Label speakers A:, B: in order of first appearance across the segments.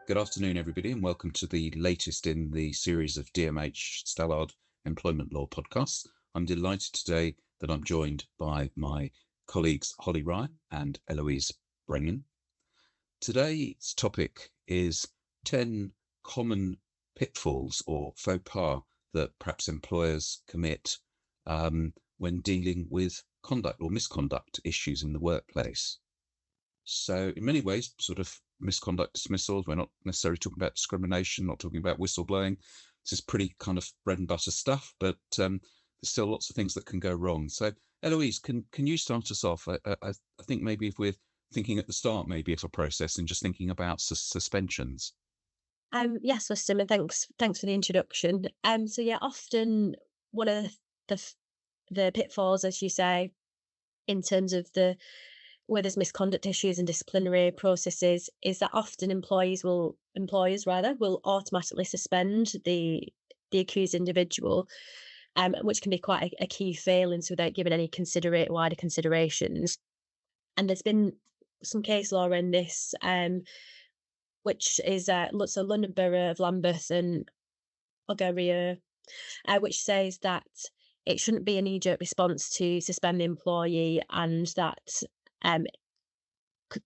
A: Good afternoon, everybody, and welcome to the latest in the series of DMH Stallard Employment Law podcasts. I'm delighted today that I'm joined by my colleagues Holly Rye and Eloise Brennan. Today's topic is 10 common pitfalls or faux pas that perhaps employers commit when dealing with conduct or misconduct issues in the workplace. So in many ways, sort of misconduct dismissals, we're not necessarily talking about discrimination, not talking about whistleblowing. This is pretty kind of bread and butter stuff, but there's still lots of things that can go wrong. So Eloise, can you start us off? I think maybe if we're thinking at the start maybe of a process and just thinking about suspensions.
B: Yes, Weston, and thanks for the introduction. So yeah, often one of the pitfalls, as you say, in terms of where there's misconduct issues and disciplinary processes, is that often employers will automatically suspend the accused individual, which can be quite a key failings without giving any wider considerations. And there's been some case law in this, which is so London Borough of Lambeth and Ogaria, which says that it shouldn't be a knee-jerk response to suspend the employee, and that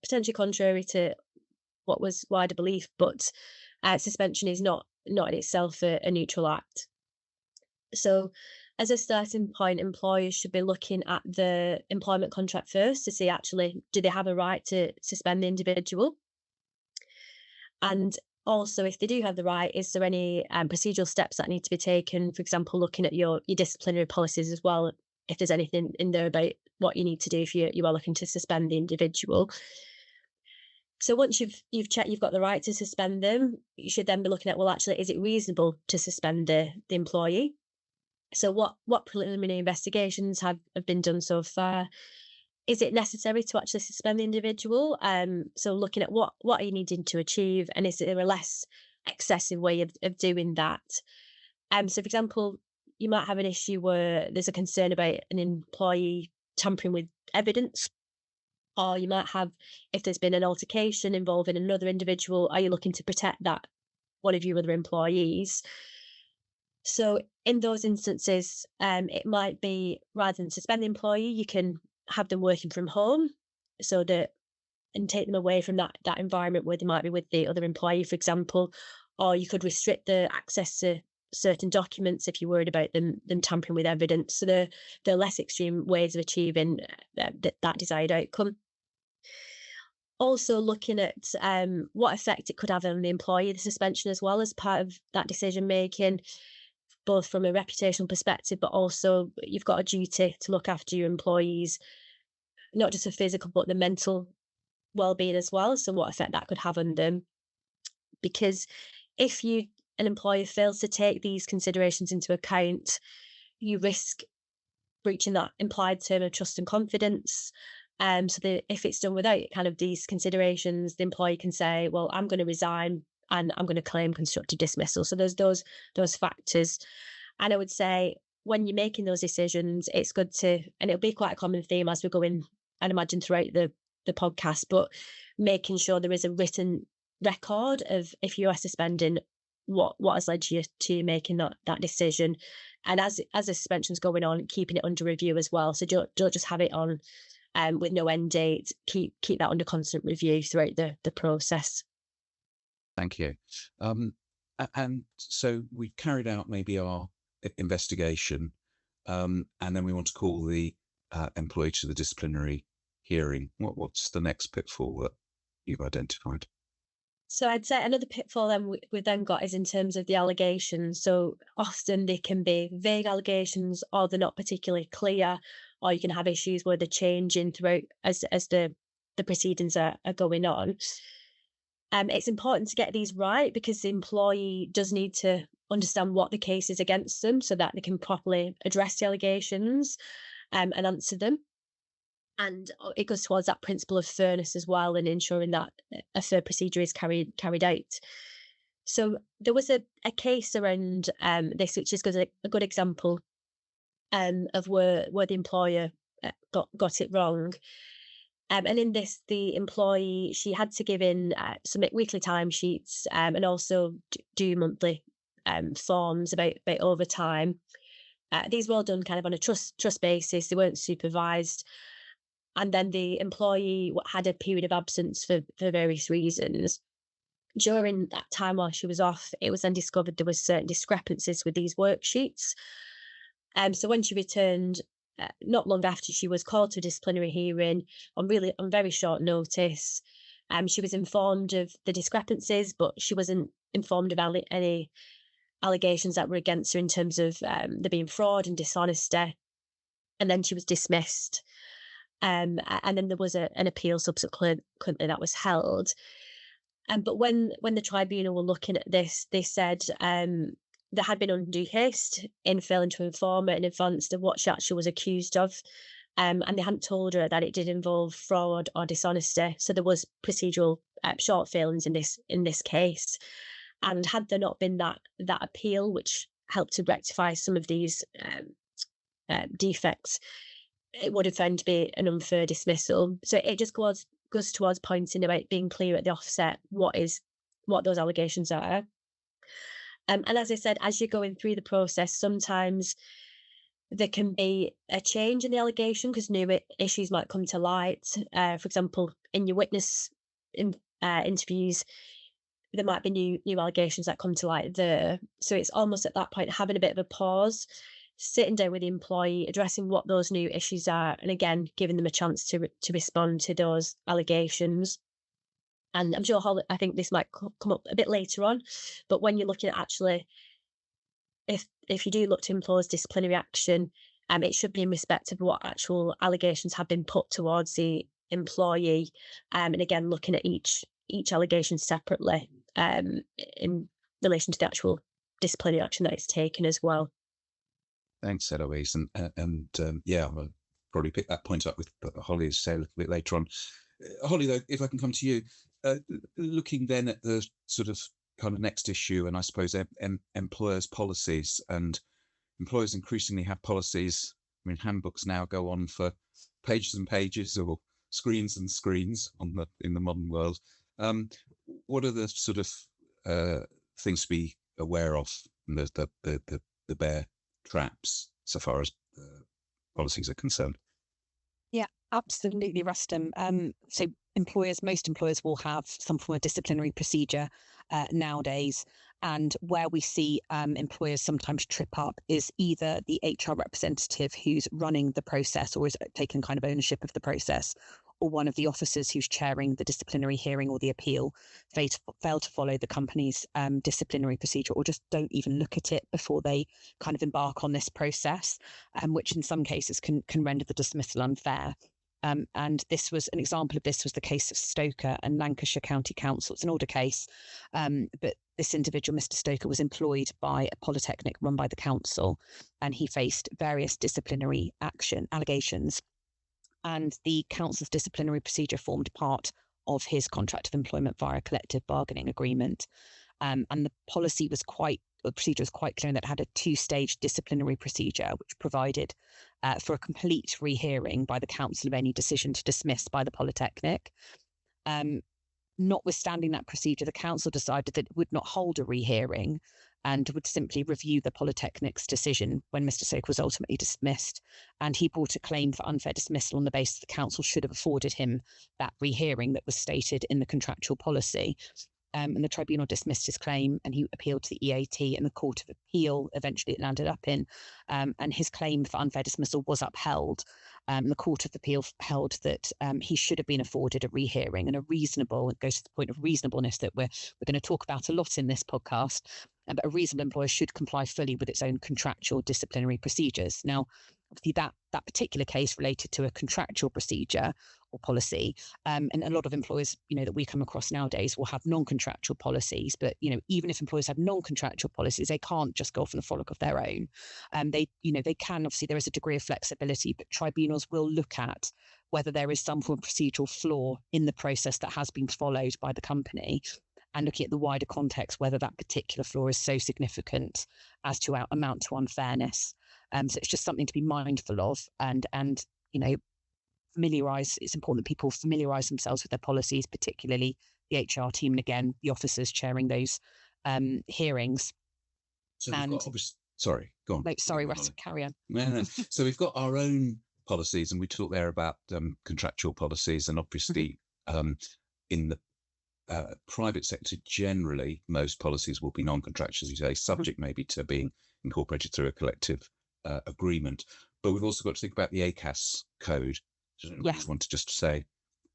B: potentially contrary to what was wider belief, but suspension is not in itself a neutral act. So as a starting point, employers should be looking at the employment contract first to see actually, do they have a right to suspend the individual? And also, if they do have the right, is there any procedural steps that need to be taken? For example, looking at your disciplinary policies as well, if there's anything in there about what you need to do if you are looking to suspend the individual. So once you've checked you've got the right to suspend them, you should then be looking at, well, actually, is it reasonable to suspend the employee? So what preliminary investigations have been done so far? Is it necessary to actually suspend the individual? So looking at what are you needing to achieve, and is there a less excessive way of doing that? So for example, you might have an issue where there's a concern about an employee tampering with evidence, or you might have, if there's been an altercation involving another individual, are you looking to protect that one of your other employees? So in those instances, it might be, rather than suspend the employee, you can have them working from home, and take them away from that environment where they might be with the other employee, for example, or you could restrict the access to certain documents if you're worried about them tampering with evidence. So they're less extreme ways of achieving that desired outcome. Also looking at what effect it could have on the employee, the suspension, as well as part of that decision making, both from a reputational perspective, but also you've got a duty to look after your employees, not just the physical, but the mental well-being as well. So what effect that could have on them. Because if an employer fails to take these considerations into account, you risk breaching that implied term of trust and confidence. If it's done without kind of these considerations, the employee can say, well, I'm going to resign and I'm going to claim constructive dismissal. So there's those factors. And I would say when you're making those decisions, it's good to, and it'll be quite a common theme as we go in, I'd imagine, throughout the podcast, but making sure there is a written record of, if you are suspending, what has led you to making that decision. And as the suspension's going on, keeping it under review as well. So don't just have it on with no end date. Keep that under constant review throughout the process.
A: Thank you. And so we've carried out maybe our investigation, and then we want to call the employee to the disciplinary hearing. What's the next pitfall that you've identified?
B: So I'd say another pitfall then we've then got is in terms of the allegations. So often they can be vague allegations, or they're not particularly clear, or you can have issues where they're changing throughout as the proceedings are going on. It's important to get these right, because the employee does need to understand what the case is against them so that they can properly address the allegations and answer them. And it goes towards that principle of fairness as well, and ensuring that a fair procedure is carried out. So there was a case around this, which is a good example of where the employer got it wrong. And in this, the employee, she had to give in, submit weekly timesheets, and also do monthly forms about overtime. These were all done kind of on a trust basis. They weren't supervised. And then the employee had a period of absence for various reasons. During that time while she was off, it was then discovered there was certain discrepancies with these worksheets. So when she returned, not long after, she was called to a disciplinary hearing on very short notice. She was informed of the discrepancies, but she wasn't informed of any allegations that were against her in terms of there being fraud and dishonesty. And then she was dismissed. And then there was an appeal subsequently that was held. But when the tribunal were looking at this, they said there had been undue haste in failing to inform her in advance of what she actually was accused of. And they hadn't told her that it did involve fraud or dishonesty. So there was procedural short failings in this case. And had there not been that appeal, which helped to rectify some of these defects, it would have found to be an unfair dismissal. So it just goes towards pointing about being clear at the offset what those allegations are. And as I said, as you're going through the process, sometimes there can be a change in the allegation because new issues might come to light. For example, in your witness interviews, there might be new allegations that come to light there. So it's almost at that point having a bit of a pause, sitting down with the employee, addressing what those new issues are, and again, giving them a chance to respond to those allegations. And I'm sure I think this might come up a bit later on, but when you're looking at actually, if you do look to impose disciplinary action, it should be in respect of what actual allegations have been put towards the employee, and again, looking at each allegation separately in relation to the actual disciplinary action that is taken as well.
A: Thanks, Eloise. And yeah, I'll probably pick that point up with Holly to say a little bit later on. Holly, though, if I can come to you, looking then at the sort of kind of next issue, and I suppose employers' policies, and employers increasingly have policies. I mean, handbooks now go on for pages and pages, or screens and screens in the modern world. What are the sort of things to be aware of, and the bear traps so far as policies are concerned?
C: Yeah, absolutely, Rustam. So most employers will have some form of disciplinary procedure nowadays. And where we see employers sometimes trip up is either the HR representative who's running the process or is taking kind of ownership of the process, or one of the officers who's chairing the disciplinary hearing or the appeal fail to follow the company's disciplinary procedure, or just don't even look at it before they kind of embark on this process, which in some cases can render the dismissal unfair. And this was an example of this was the case of Stoker and Lancashire County Council. It's an older case, but this individual, Mr. Stoker, was employed by a polytechnic run by the council, and he faced various disciplinary allegations. And the council's disciplinary procedure formed part of his contract of employment via a collective bargaining agreement. And the procedure was quite clear in that it had a two-stage disciplinary procedure, which provided for a complete rehearing by the council of any decision to dismiss by the polytechnic. Notwithstanding that procedure, the council decided that it would not hold a rehearing and would simply review the polytechnic's decision when Mr. Stoker was ultimately dismissed. And he brought a claim for unfair dismissal on the basis the council should have afforded him that rehearing that was stated in the contractual policy. And the tribunal dismissed his claim, and he appealed to the EAT, and the Court of Appeal eventually it landed up in, and his claim for unfair dismissal was upheld. The Court of Appeal held that he should have been afforded a rehearing, and it goes to the point of reasonableness that we're going to talk about a lot in this podcast. But a reasonable employer should comply fully with its own contractual disciplinary procedures. Now, obviously, that particular case related to a contractual procedure or policy, and a lot of employers, that we come across nowadays will have non-contractual policies. But even if employers have non-contractual policies, they can't just go off on the frolic of their own. They can, obviously, there is a degree of flexibility, but tribunals will look at whether there is some form of procedural flaw in the process that has been followed by the company, and looking at the wider context, whether that particular flaw is so significant as to amount to unfairness. So it's just something to be mindful of, and it's important that people familiarise themselves with their policies, particularly the HR team, and again, the officers chairing those hearings.
A: So we've got sorry, go on.
C: No, sorry, Russ, carry on.
A: No. So we've got our own policies, and we talked there about contractual policies, and obviously in the private sector, generally, most policies will be non-contractual, as you say, subject maybe to being incorporated through a collective agreement. But we've also got to think about the ACAS code. I don't know what you want to just say.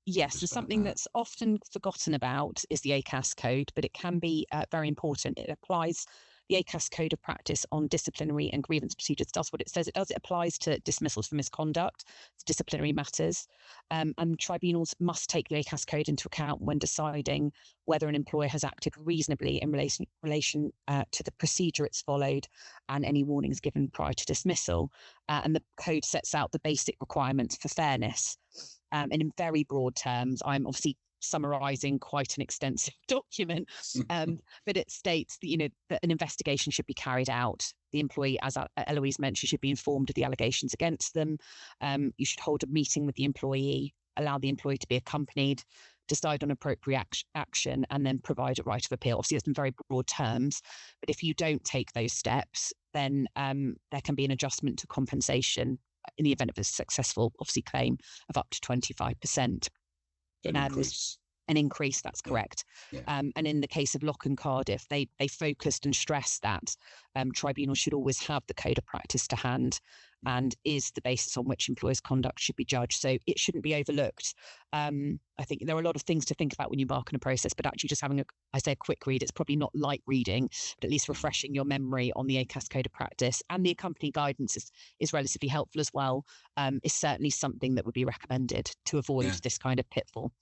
C: Yes, there's something that's often forgotten about is the ACAS code, but it can be very important. It applies. The ACAS code of practice on disciplinary and grievance procedures does what it says it does. It applies to dismissals for misconduct, disciplinary matters, and tribunals must take the ACAS code into account when deciding whether an employer has acted reasonably in relation to the procedure it's followed and any warnings given prior to dismissal. And the code sets out the basic requirements for fairness. And in very broad terms, I'm obviously summarising quite an extensive document, but it states that, that an investigation should be carried out. The employee, as Eloise mentioned, should be informed of the allegations against them. You should hold a meeting with the employee, allow the employee to be accompanied, decide on appropriate action, and then provide a right of appeal. Obviously, it's in very broad terms, but if you don't take those steps, then there can be an adjustment to compensation in the event of a successful, obviously, claim of up to 25%. An increase, that's correct.
A: Yeah.
C: And in the case of Lock and Cardiff, they focused and stressed that tribunals should always have the code of practice to hand and is the basis on which employers' conduct should be judged. So it shouldn't be overlooked. I think there are a lot of things to think about when you embark on a process, but actually just having a quick read, it's probably not light reading, but at least refreshing your memory on the ACAS code of practice, and the accompanying guidance is relatively helpful as well. Is certainly something that would be recommended to avoid this kind of pitfall.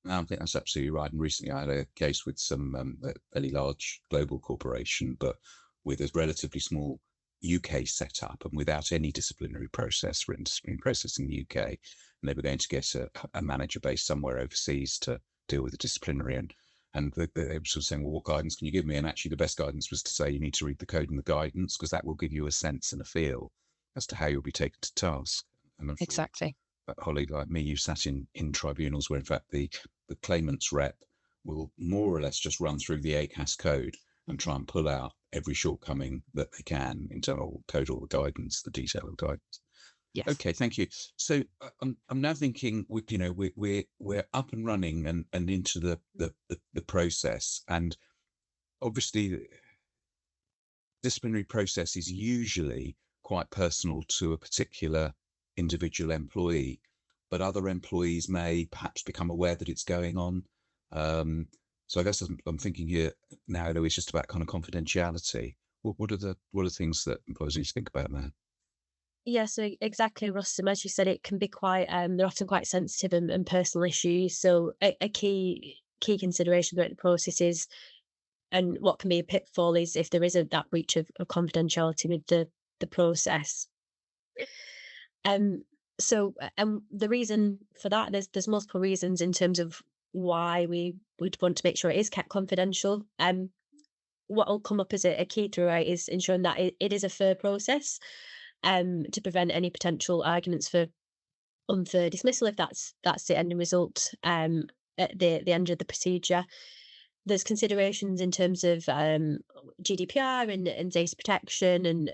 A: I think that's absolutely right. And recently I had a case with some fairly large global corporation, but with a relatively small UK setup and without any disciplinary process for disciplinary process in the UK. And they were going to get a manager based somewhere overseas to deal with the disciplinary. And they were sort of saying, well, what guidance can you give me? And actually the best guidance was to say you need to read the code and the guidance, because that will give you a sense and a feel as to how you'll be taken to task. And I'm sure
C: exactly.
A: But Holly, like me, you sat in tribunals where, in fact, the claimant's rep will more or less just run through the ACAS code and try and pull out every shortcoming that they can in terms of code or the guidance, the detailed guidance.
C: Yes.
A: Okay, thank you. So I'm now thinking, we're up and running and into the process, and obviously, disciplinary process is usually quite personal to a particular individual employee, but other employees may perhaps become aware that it's going on. So I guess I'm thinking here now, it's just about kind of confidentiality. What are the things that employers need to think about there?
B: Yeah, so exactly, Rustam, as you said, it can be quite they're often quite sensitive and personal issues. So a key consideration throughout the process is, and what can be a pitfall is if there is that breach of confidentiality with the process. So the reason for that, there's multiple reasons in terms of why we would want to make sure it is kept confidential. What will come up as a key throughout is ensuring that it is a fair process, to prevent any potential arguments for unfair dismissal if that's the ending result at the end of the procedure. There's considerations in terms of GDPR and data protection, and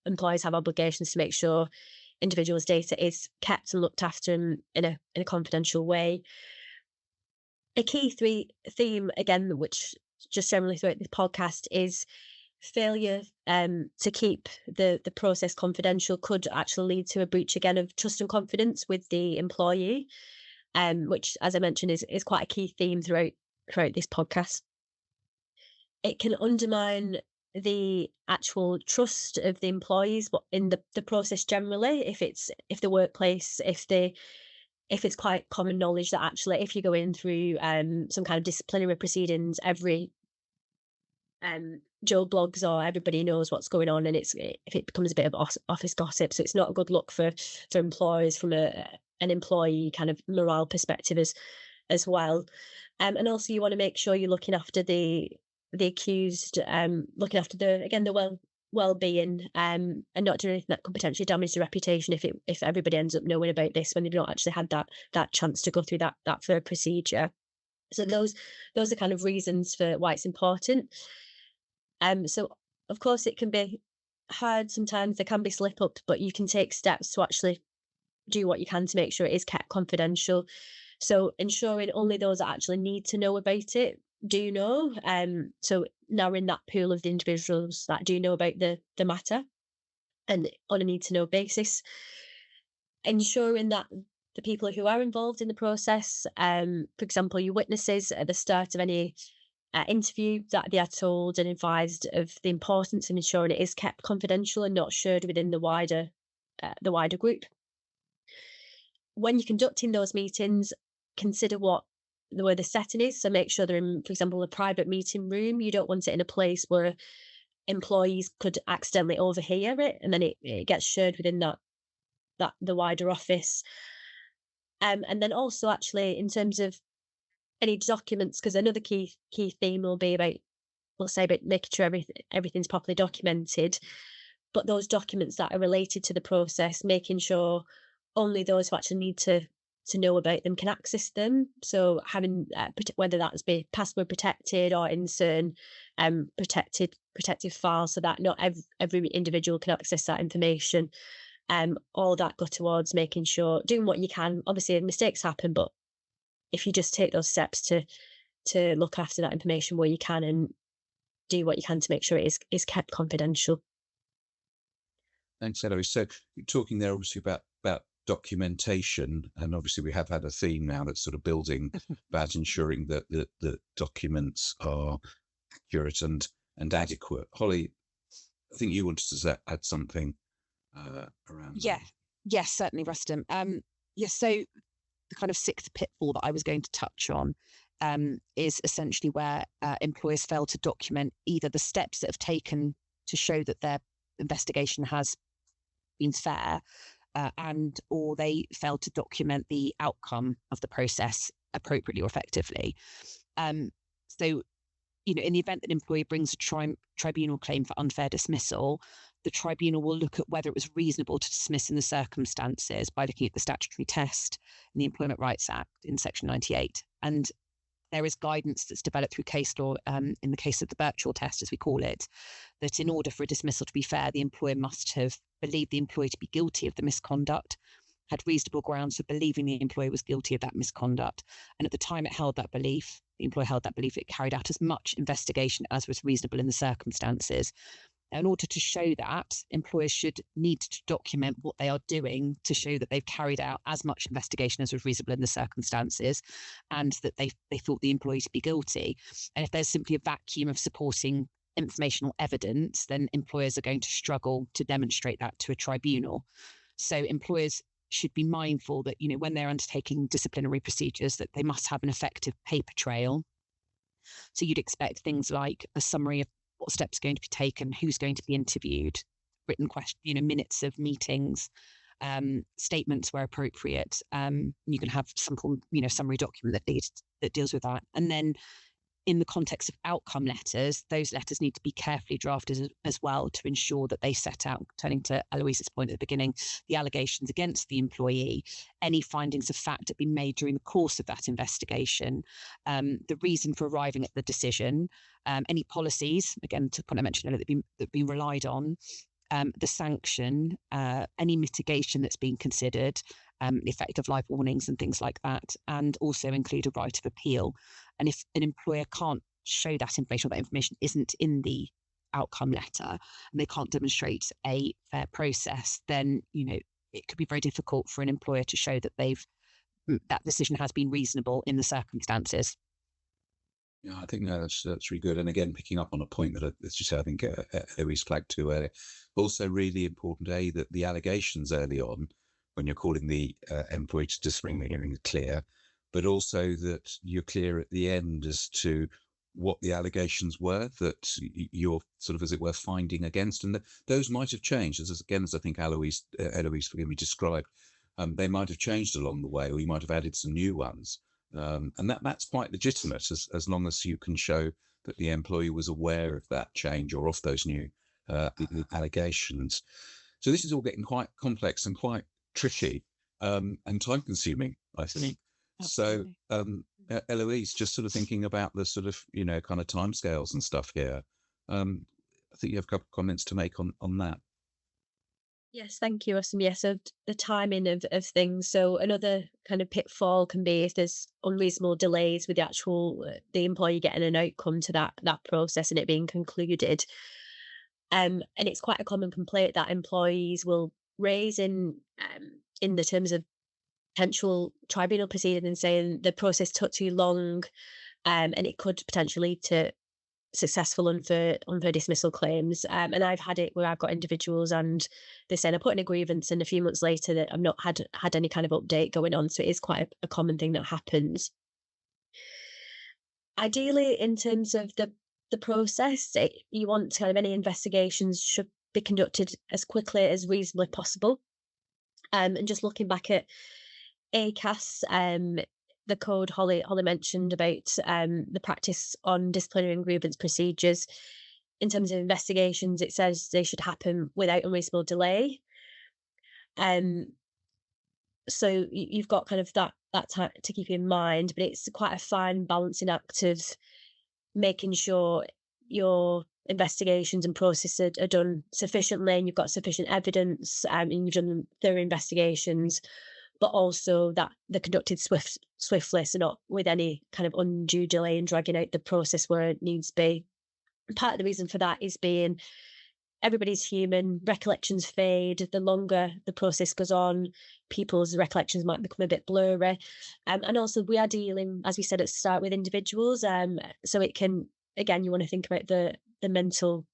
B: employers have obligations to make sure individuals' data is kept and looked after in a confidential way. A key theme, again, which just generally throughout the podcast, is failure to keep the process confidential could actually lead to a breach, again, of trust and confidence with the employee, which, as I mentioned, is quite a key theme throughout this podcast. It can undermine the actual trust of the employees in the process generally, if the workplace, if it's quite common knowledge that actually if you're going through some kind of disciplinary proceedings, every Joe blogs or everybody knows what's going on, and if it becomes a bit of office gossip, so it's not a good look for employers from an employee kind of morale perspective as well. And also you want to make sure you're looking after the accused, looking after the well-being, and not doing anything that could potentially damage the reputation if everybody ends up knowing about this when they've not actually had that chance to go through that further procedure. So those are kind of reasons for why it's important. So of course it can be hard sometimes. There can be slip ups, but you can take steps to actually do what you can to make sure it is kept confidential. So ensuring only those that actually need to know about it do know. So narrowing that pool of the individuals that do know about the matter and on a need to know basis. Ensuring that the people who are involved in the process, for example, your witnesses at the start of any interview, that they are told and advised of the importance of ensuring it is kept confidential and not shared within the wider group. When you're conducting those meetings, consider where the setting is. So make sure they're in, for example, a private meeting room. You don't want it in a place where employees could accidentally overhear it, and then it gets shared within the wider office. And then also actually in terms of any documents, because another key theme will be about, let's say, about making sure everything's properly documented, but those documents that are related to the process, making sure only those who actually need to know about them can access them. So having whether that's be password protected or in certain protective files, so that not every individual can access that information. All that go towards making sure, doing what you can. Obviously mistakes happen, but if you just take those steps to look after that information where you can and do what you can to make sure it is kept confidential.
A: Thanks, Eloise. So you're talking there obviously about documentation, and obviously we have had a theme now that's sort of building about ensuring that the documents are accurate and adequate. Holly, I think you wanted to add something around that.
C: Yes, certainly, Rustam. So the kind of sixth pitfall that I was going to touch on is essentially where employers fail to document either the steps that have taken to show that their investigation has been fair, and or they fail to document the outcome of the process appropriately or effectively. So, in the event that an employee brings a tribunal claim for unfair dismissal, the tribunal will look at whether it was reasonable to dismiss in the circumstances by looking at the statutory test in the Employment Rights Act in Section 98. And there is guidance that's developed through case law, in the case of the Birchall test, as we call it, that in order for a dismissal to be fair, the employer must have believed the employee to be guilty of the misconduct, had reasonable grounds for believing the employer was guilty of that misconduct. And at the time the employer held that belief, it carried out as much investigation as was reasonable in the circumstances. In order to show that, employers should need to document what they are doing to show that they've carried out as much investigation as was reasonable in the circumstances, and that they thought the employee to be guilty. And if there's simply a vacuum of supporting informational evidence, then employers are going to struggle to demonstrate that to a tribunal. So employers should be mindful that, when they're undertaking disciplinary procedures, that they must have an effective paper trail. So you'd expect things like a summary of what steps are going to be taken, who's going to be interviewed, written question, minutes of meetings, statements where appropriate. You can have some form, summary document that deals with that. And then in the context of outcome letters, those letters need to be carefully drafted as well to ensure that they set out, turning to Eloise's point at the beginning, the allegations against the employee, any findings of fact that have been made during the course of that investigation, the reason for arriving at the decision, any policies, again, to the point I mentioned earlier, that have been relied on, the sanction, any mitigation that's been considered, the effect of live warnings and things like that, and also include a right of appeal. And if an employer can't show that information, or that information isn't in the outcome letter, and they can't demonstrate a fair process, then it could be very difficult for an employer to show that that decision has been reasonable in the circumstances.
A: Yeah, I think that's really good. And again, picking up on a point that, as you say, I think Eloise flagged too earlier. Also, really important, that the allegations early on, when you're calling the employee to disciplinary hearing, clear, but also that you're clear at the end as to what the allegations were that you're sort of, as it were, finding against, and those might have changed. As I think Eloise, forgive me, described, they might have changed along the way, or you might have added some new ones. And that's quite legitimate as long as you can show that the employee was aware of that change or of those new allegations. So this is all getting quite complex and quite tricky and time consuming, I think.
C: Absolutely.
A: So Eloise, just sort of thinking about the sort of, kind of timescales and stuff here. I think you have a couple of comments to make on that.
B: Yes, thank you, Awesome. Yes, so the timing of things. So another kind of pitfall can be if there's unreasonable delays with the actual the employee getting an outcome to that process and it being concluded. And it's quite a common complaint that employees will raise in the terms of potential tribunal proceeding and saying the process took too long, and it could potentially lead to successful unfair dismissal claims. And I've had it where I've got individuals and they're saying I put in a grievance and a few months later that I've not had any kind of update going on. So it is quite a common thing that happens. Ideally, in terms of the process, you want kind of any investigations should be conducted as quickly as reasonably possible. And just looking back at ACAS, the code Holly mentioned about the practice on disciplinary and grievance procedures. In terms of investigations, it says they should happen without unreasonable delay. So you've got kind of that time to keep in mind, but it's quite a fine balancing act of making sure your investigations and processes are done sufficiently and you've got sufficient evidence and you've done thorough investigations, but also that they're conducted swiftly, so not with any kind of undue delay and dragging out the process where it needs to be. Part of the reason for that is being everybody's human, recollections fade. The longer the process goes on, people's recollections might become a bit blurry. And also we are dealing, as we said at the start, with individuals. So it can, again, you want to think about the mental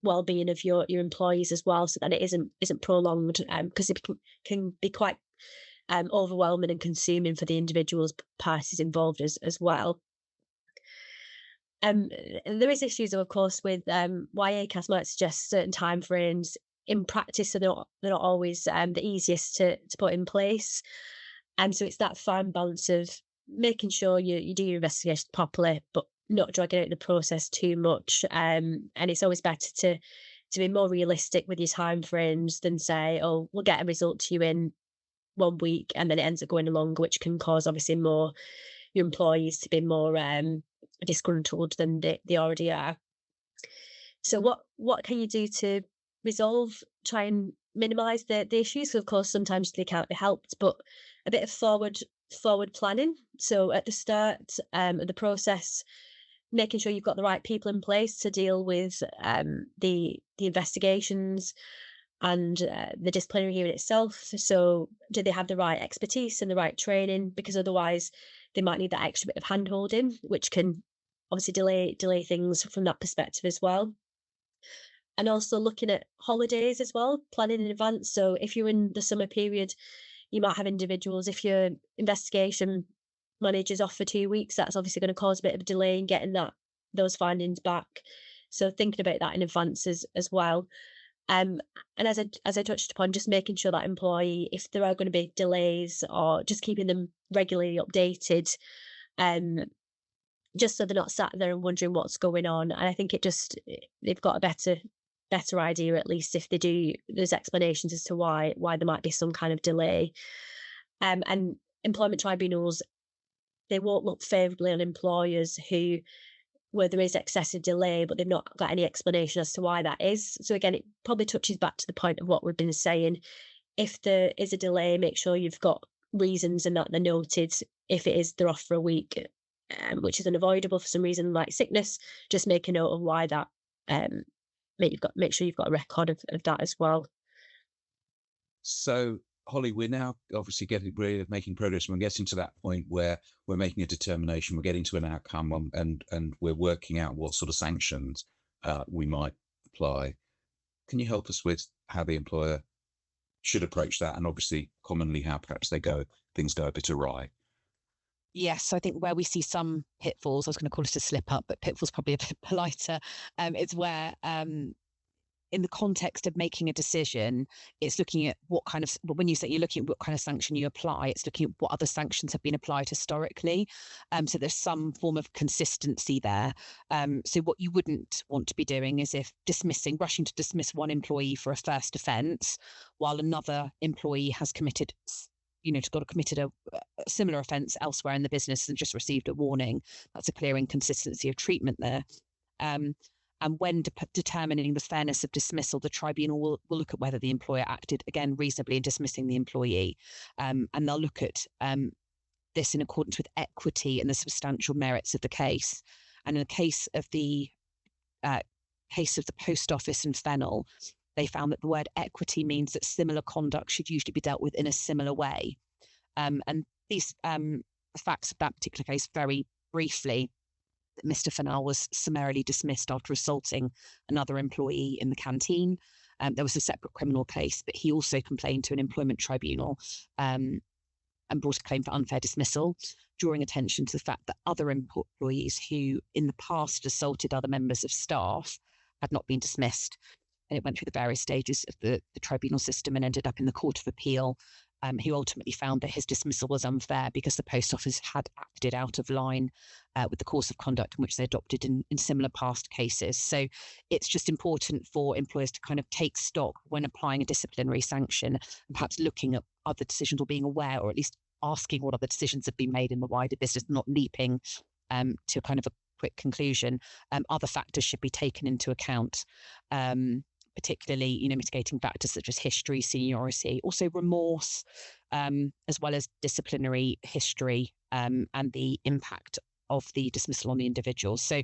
B: well-being of your employees as well, so that it isn't prolonged, because it can be quite overwhelming and consuming for the individuals parties involved as well. There is issues, of course, with why ACAS might suggest certain timeframes. In practice, they're not always the easiest to put in place. And so it's that fine balance of making sure you do your investigation properly, but not dragging out the process too much. And it's always better to be more realistic with your timeframes than say, oh, we'll get a result to you in 1 week, and then it ends up going longer, which can cause obviously more your employees to be more disgruntled than they already are. So what can you do to try and minimize the issues? Of course, sometimes they can't be helped, but a bit of forward planning. So at the start of the process, making sure you've got the right people in place to deal with the investigations and the disciplinary hearing itself. So do they have the right expertise and the right training? Because otherwise they might need that extra bit of hand-holding, which can obviously delay things from that perspective as well. And also looking at holidays as well, planning in advance. So if you're in the summer period, you might have individuals, if your investigation manager's off for 2 weeks, that's obviously going to cause a bit of a delay in getting those findings back. So thinking about that in advance as well. And as I touched upon, just making sure that employee, if there are going to be delays, or just keeping them regularly updated, just so they're not sat there and wondering what's going on. And I think they've got a better idea, at least if they do, there's explanations as to why there might be some kind of delay. And employment tribunals, they won't look favourably on employers where there is excessive delay, but they've not got any explanation as to why that is. So again, it probably touches back to the point of what we've been saying. If there is a delay, make sure you've got reasons and that they're noted. If it is they're off for a week, which is unavoidable for some reason like sickness, just make a note of why that. Make sure you've got a record of that as well.
A: So Holly, we're now obviously we're making progress. We're getting to that point where we're making a determination, we're getting to an outcome, and we're working out what sort of sanctions we might apply. Can you help us with how the employer should approach that, and obviously commonly how perhaps things go a bit awry?
C: Yes, I think where we see some pitfalls, I was going to call it a slip up, but pitfall's probably a bit politer. It's where in the context of making a decision, it's looking at what kind of, when you say you're looking at what kind of sanction you apply, it's looking at what other sanctions have been applied historically. So there's some form of consistency there. So what you wouldn't want to be doing is if rushing to dismiss one employee for a first offence, while another employee has committed a similar offence elsewhere in the business and just received a warning. That's a clear inconsistency of treatment there. And when determining the fairness of dismissal, the tribunal will look at whether the employer acted, again, reasonably in dismissing the employee. And they'll look at this in accordance with equity and the substantial merits of the case. And in the case of the post office and Fennel, they found that the word equity means that similar conduct should usually be dealt with in a similar way. And these facts of that particular case, very briefly, that Mr. Fennell was summarily dismissed after assaulting another employee in the canteen. There was a separate criminal case, but he also complained to an employment tribunal and brought a claim for unfair dismissal, drawing attention to the fact that other employees who in the past assaulted other members of staff had not been dismissed. And it went through the various stages of the tribunal system and ended up in the Court of Appeal, who ultimately found that his dismissal was unfair because the post office had acted out of line with the course of conduct in which they adopted in similar past cases. So it's just important for employers to kind of take stock when applying a disciplinary sanction and perhaps looking at other decisions or being aware, or at least asking what other decisions have been made in the wider business, not leaping to kind of a quick conclusion. Other factors should be taken into account. Particularly, mitigating factors such as history, seniority, also remorse, as well as disciplinary history and the impact of the dismissal on the individual. So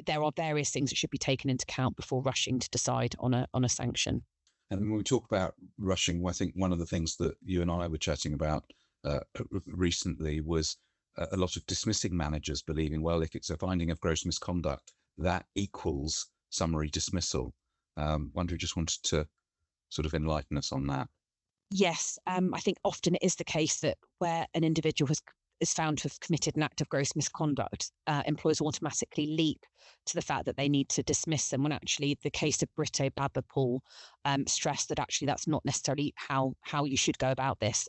C: there are various things that should be taken into account before rushing to decide on a sanction.
A: And when we talk about rushing, I think one of the things that you and I were chatting about recently was a lot of dismissing managers believing, well, if it's a finding of gross misconduct, that equals summary dismissal. Wonder, just wanted to sort of enlighten us on that.
C: Yes, I think often it is the case that where an individual is found to have committed an act of gross misconduct, employers automatically leap to the fact that they need to dismiss them, when actually the case of Brito Babapol stressed that actually that's not necessarily how you should go about this.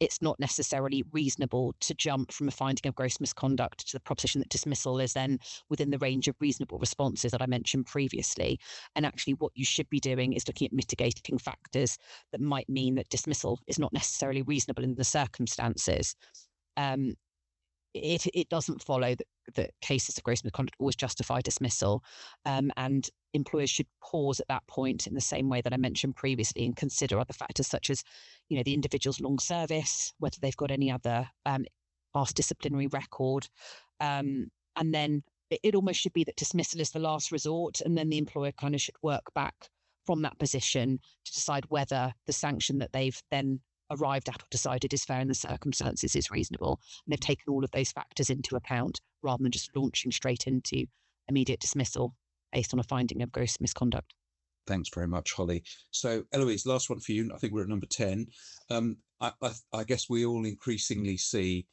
C: It's not necessarily reasonable to jump from a finding of gross misconduct to the proposition that dismissal is then within the range of reasonable responses that I mentioned previously. And actually what you should be doing is looking at mitigating factors that might mean that dismissal is not necessarily reasonable in the circumstances. It doesn't follow that cases of gross misconduct always justify dismissal, and employers should pause at that point in the same way that I mentioned previously and consider other factors such as, the individual's long service, whether they've got any other past disciplinary record, and then it almost should be that dismissal is the last resort, and then the employer kind of should work back from that position to decide whether the sanction that they've then arrived at or decided is fair in the circumstances is reasonable. And they've taken all of those factors into account rather than just launching straight into immediate dismissal based on a finding of gross misconduct.
A: Thanks very much, Holly. So Eloise, last one for you. I think we're at number 10. I guess we all increasingly see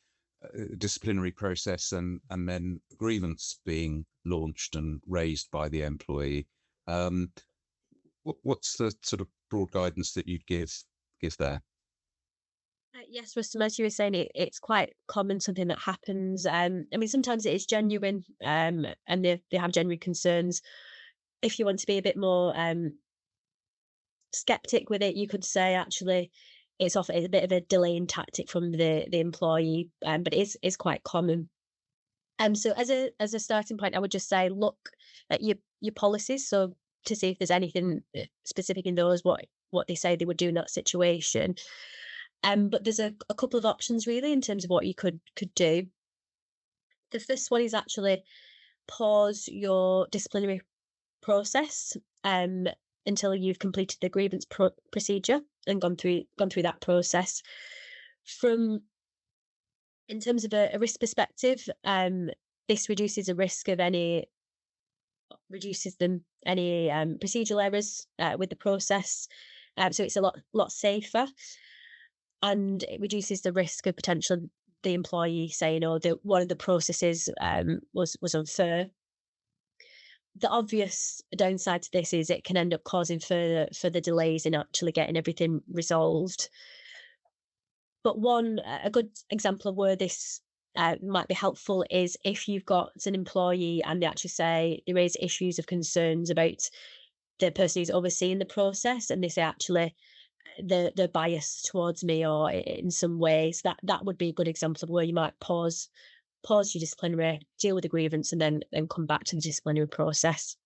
A: disciplinary process and then grievance being launched and raised by the employee. What's the sort of broad guidance that you'd give there?
B: Yes, Rustam, as you were saying, it's quite common, something that happens. Sometimes it is genuine, and they have genuine concerns. If you want to be a bit more skeptic with it, you could say actually it's often a bit of a delaying tactic from the employee, but it is quite common. So as a starting point, I would just say look at your policies, so to see if there's anything specific in those, what they say they would do in that situation. But there's a couple of options really in terms of what you could do. The first one is actually pause your disciplinary process until you've completed the grievance procedure and gone through that process. In terms of a risk perspective, this reduces the risk of any procedural errors with the process. So it's a lot safer. And it reduces the risk of potential the employee saying, "Oh, one of the processes was unfair." the obvious downside to this is it can end up causing further delays in actually getting everything resolved. But a good example of where this might be helpful is if you've got an employee and they actually say they raise issues of concerns about the person who's overseeing the process, and they say actually they're biased towards me or in some ways, that would be a good example of where you might pause your disciplinary, deal with the grievance, and then come back to the disciplinary process.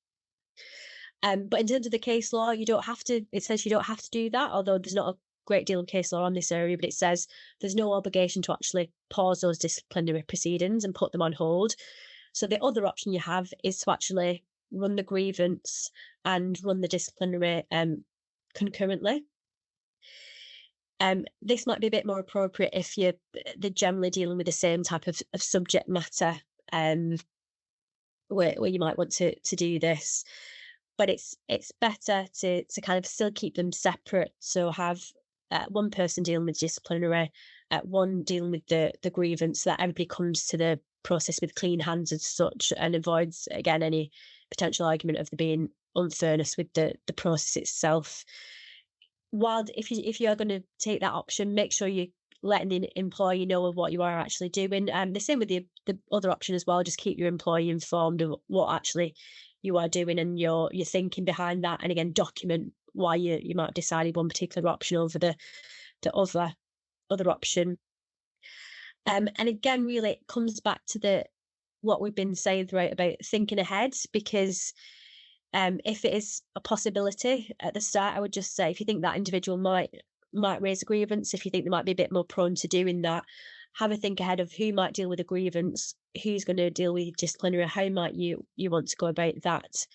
B: But in terms of the case law, it says you don't have to do that, although there's not a great deal of case law on this area, but it says there's no obligation to actually pause those disciplinary proceedings and put them on hold. So the other option you have is to actually run the grievance and run the disciplinary concurrently. This might be a bit more appropriate if they're generally dealing with the same type of subject matter, where you might want to do this. But it's better to kind of still keep them separate. So have one person dealing with disciplinary, one dealing with the grievance, so that everybody comes to the process with clean hands as such, and avoids again any potential argument of there being unfairness with the process itself. While if you are going to take that option, make sure you're letting the employee know of what you are actually doing. The same with the other option as well. Just keep your employee informed of what actually you are doing and your thinking behind that, and again document why you might have decided one particular option over the other option. And again, really, it comes back to what we've been saying throughout about thinking ahead, because if it is a possibility at the start, I would just say if you think that individual might raise a grievance, if you think they might be a bit more prone to doing that, have a think ahead of who might deal with a grievance, who's going to deal with disciplinary, how might you want to go about that,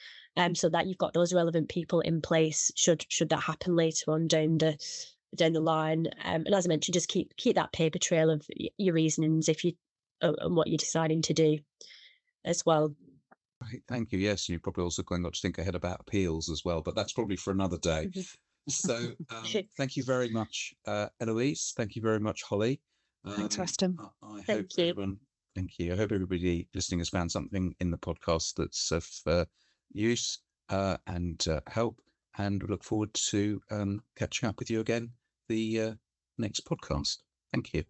B: so that you've got those relevant people in place should that happen later on down the line. And as I mentioned, just keep that paper trail of your reasonings and what you're deciding to do as well.
A: Right, thank you. Yes, you've probably also got to think ahead about appeals as well, but that's probably for another day. So thank you very much, Eloise. Thank you very much, Holly.
C: Thanks, Weston.
B: Thank you.
A: Thank you. I hope everybody listening has found something in the podcast that's of use and help, and we look forward to catching up with you again the next podcast. Thank you.